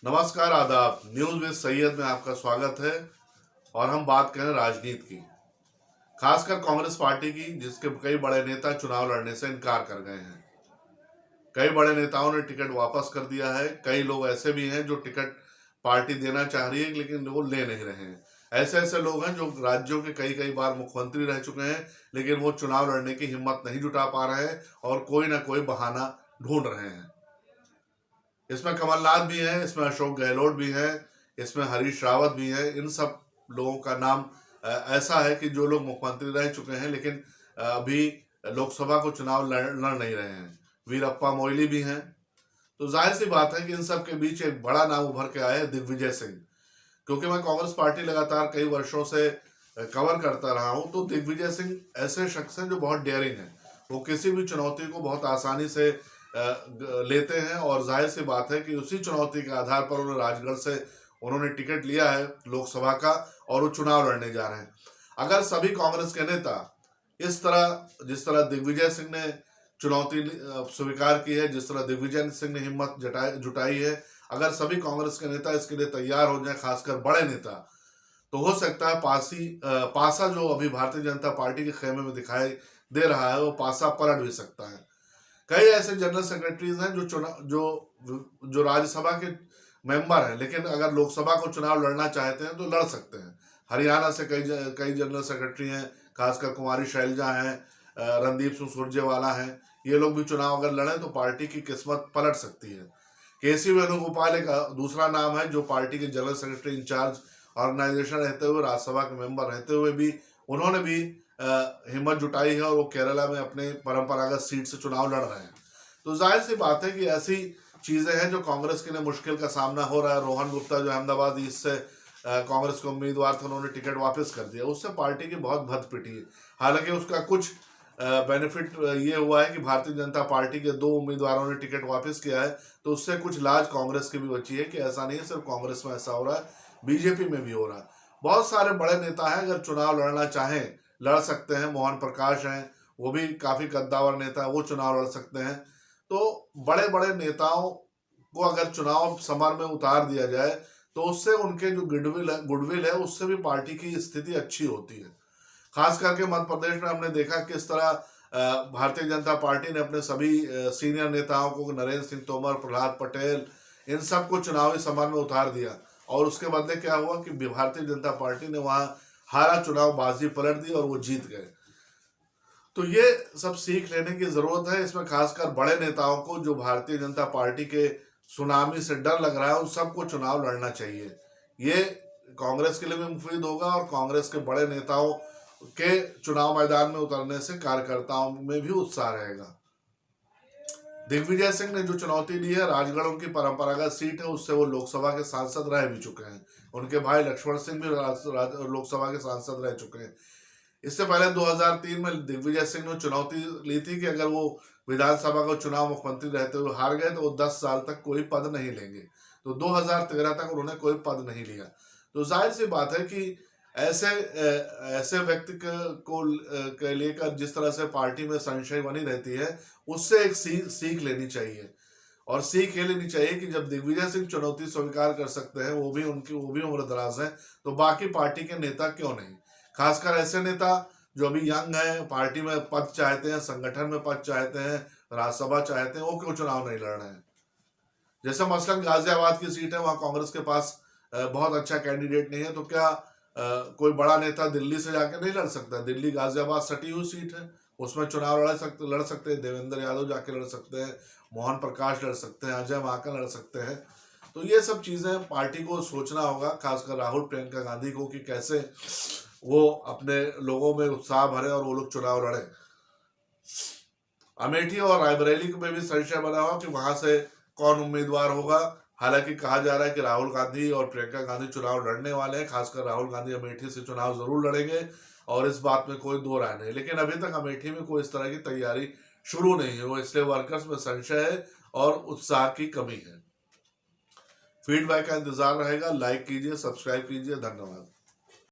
नमस्कार, आदाब। News with Syed में आपका स्वागत है और हम बात करें राजनीति की, खासकर कांग्रेस पार्टी की, जिसके कई बड़े नेता चुनाव लड़ने से इनकार कर गए हैं। कई बड़े नेताओं ने टिकट वापस कर दिया है। कई लोग ऐसे भी हैं जो टिकट पार्टी देना चाह रही है लेकिन वो ले नहीं रहे हैं। ऐसे ऐसे लोग हैं जो राज्यों के कई कई बार मुख्यमंत्री रह चुके हैं लेकिन वो चुनाव लड़ने की हिम्मत नहीं जुटा पा रहे हैं और कोई ना कोई बहाना ढूंढ रहे हैं। इसमें कमलनाथ भी हैं, इसमें अशोक गहलोत भी हैं, इसमें हरीश रावत भी हैं। इन सब लोगों का नाम ऐसा है कि जो लोग मुख्यमंत्री रह चुके हैं लेकिन अभी लोकसभा को चुनाव लड़ नहीं रहे हैं। वीरप्पा मोइली भी हैं। तो जाहिर सी बात है कि इन सब के बीच एक बड़ा नाम उभर के आया है, दिग्विजय सिंह। क्योंकि मैं कांग्रेस पार्टी लगातार कई वर्षों से कवर करता रहा हूं, तो दिग्विजय सिंह ऐसे शख्स हैं जो बहुत डेयरिंग हैं। वो किसी भी चुनौती को बहुत आसानी से लेते हैं और जाहिर सी बात है कि उसी चुनौती के आधार पर उन्होंने टिकट लिया है लोकसभा का और वो चुनाव लड़ने जा रहे हैं। अगर सभी कांग्रेस के नेता इस तरह, जिस तरह दिग्विजय सिंह ने चुनौती स्वीकार की है, जिस तरह दिग्विजय सिंह ने हिम्मत जुटाई है, अगर सभी कांग्रेस के नेता इसके लिए तैयार हो जाए, खासकर बड़े नेता, तो हो सकता है पासा जो अभी भारतीय जनता पार्टी के खेमे में दिखाई दे रहा है वो पासा पलट भी सकता है। कई ऐसे जनरल सेक्रेटरीज हैं जो राज्यसभा के मेंबर हैं लेकिन अगर लोकसभा को चुनाव लड़ना चाहते हैं तो लड़ सकते हैं। हरियाणा से कई जनरल सेक्रेटरी हैं, खासकर कुमारी शैलजा हैं, रणदीप सिंह सुरजेवाला हैं। ये लोग भी चुनाव अगर लड़ें तो पार्टी की किस्मत पलट सकती है। केसी वेणुगोपाल एक दूसरा नाम है जो पार्टी के जनरल सेक्रेटरी इंचार्ज ऑर्गेनाइजेशन रहते हुए, राज्यसभा के मेंबर रहते हुए भी उन्होंने भी हिम्मत जुटाई है और वो केरला में अपने परंपरागत सीट से चुनाव लड़ रहे हैं। तो जाहिर सी बात है कि ऐसी चीजें हैं जो कांग्रेस के लिए मुश्किल का सामना हो रहा है। रोहन गुप्ता जो अहमदाबाद ईस्ट से कांग्रेस के उम्मीदवार थे, उन्होंने टिकट वापस कर दिया। उससे पार्टी की बहुत भद पिटी है। हालांकि उसका कुछ बेनिफिट ये हुआ है कि भारतीय जनता पार्टी के 2 उम्मीदवारों ने टिकट वापस किया है, तो उससे कुछ लाज कांग्रेस की भी बची है कि ऐसा नहीं है सिर्फ कांग्रेस में ऐसा हो रहा है, बीजेपी में भी हो रहा है। बहुत सारे बड़े नेता हैं, अगर चुनाव लड़ना चाहें लड़ सकते हैं। मोहन प्रकाश हैं, वो भी काफी कद्दावर नेता है, वो चुनाव लड़ सकते हैं। तो बड़े बड़े नेताओं को अगर चुनाव समर में उतार दिया जाए तो उससे उनके जो गुडविल है उससे भी पार्टी की स्थिति अच्छी होती है। खास करके मध्य प्रदेश में हमने देखा किस तरह भारतीय जनता पार्टी ने अपने सभी सीनियर नेताओं को, नरेंद्र सिंह तोमर, प्रहलाद पटेल, इन सबको चुनावी समर में उतार दिया और उसके बदले क्या हुआ कि भारतीय जनता पार्टी ने वहां हारा चुनाव, बाजी पलट दी और वो जीत गए। तो ये सब सीख लेने की जरूरत है। इसमें खासकर बड़े नेताओं को, जो भारतीय जनता पार्टी के सुनामी से डर लग रहा है, उन सबको चुनाव लड़ना चाहिए। ये कांग्रेस के लिए भी मुफीद होगा और कांग्रेस के बड़े नेताओं के चुनाव मैदान में उतरने से कार्यकर्ताओं में भी उत्साह रहेगा। दिग्विजय सिंह ने जो चुनौती ली है, राजगढ़ उनकी परंपरागत सीट है, उससे वो लोकसभा के सांसद रह भी चुके हैं। उनके भाई लक्ष्मण सिंह भी लोकसभा के सांसद रह चुके हैं। इससे पहले 2003 में दिग्विजय सिंह ने चुनौती ली थी कि अगर वो विधानसभा का चुनाव मुख्यमंत्री रहते हुए हार गए तो वो 10 साल तक कोई पद नहीं लेंगे। तो 2013 तक उन्होंने कोई पद नहीं लिया। तो जाहिर सी बात है कि ऐसे व्यक्ति को लेकर जिस तरह से पार्टी में संशय बनी रहती है, उससे एक सीख लेनी चाहिए। और सीख ये लेनी चाहिए कि जब दिग्विजय सिंह चुनौती स्वीकार कर सकते हैं, वो भी उम्र दराज है, तो बाकी पार्टी के नेता क्यों नहीं। खासकर ऐसे नेता जो अभी यंग है, पार्टी में पद चाहते हैं, संगठन में पद चाहते हैं, राज्यसभा चाहते हैं, वो क्यों चुनाव नहीं लड़ रहे हैं। जैसे मसलन गाजियाबाद की सीट है, वहां कांग्रेस के पास बहुत अच्छा कैंडिडेट नहीं है, तो क्या कोई बड़ा नेता दिल्ली से जाके नहीं लड़ सकता। दिल्ली गाजियाबाद सटी हुई सीट है, उसमें चुनाव लड़ सकते हैं। देवेंद्र यादव जाके लड़ सकते हैं, मोहन प्रकाश लड़ सकते हैं, अजय माकन लड़ सकते हैं। तो ये सब चीजें पार्टी को सोचना होगा, खासकर राहुल प्रियंका गांधी को, कि कैसे वो अपने लोगों में उत्साह भरे और वो लोग चुनाव लड़े। अमेठी और रायबरेली में भी संशय बना हुआ कि वहां से कौन उम्मीदवार होगा। हालांकि कहा जा रहा है कि राहुल गांधी और प्रियंका गांधी चुनाव लड़ने वाले हैं। खासकर राहुल गांधी अमेठी से चुनाव जरूर लड़ेंगे और इस बात में कोई दो राय नहीं। लेकिन अभी तक अमेठी में कोई इस तरह की तैयारी शुरू नहीं हुई, इसलिए वर्कर्स में संशय है और उत्साह की कमी है। फीडबैक का इंतजार रहेगा। लाइक कीजिए, सब्सक्राइब कीजिए। धन्यवाद।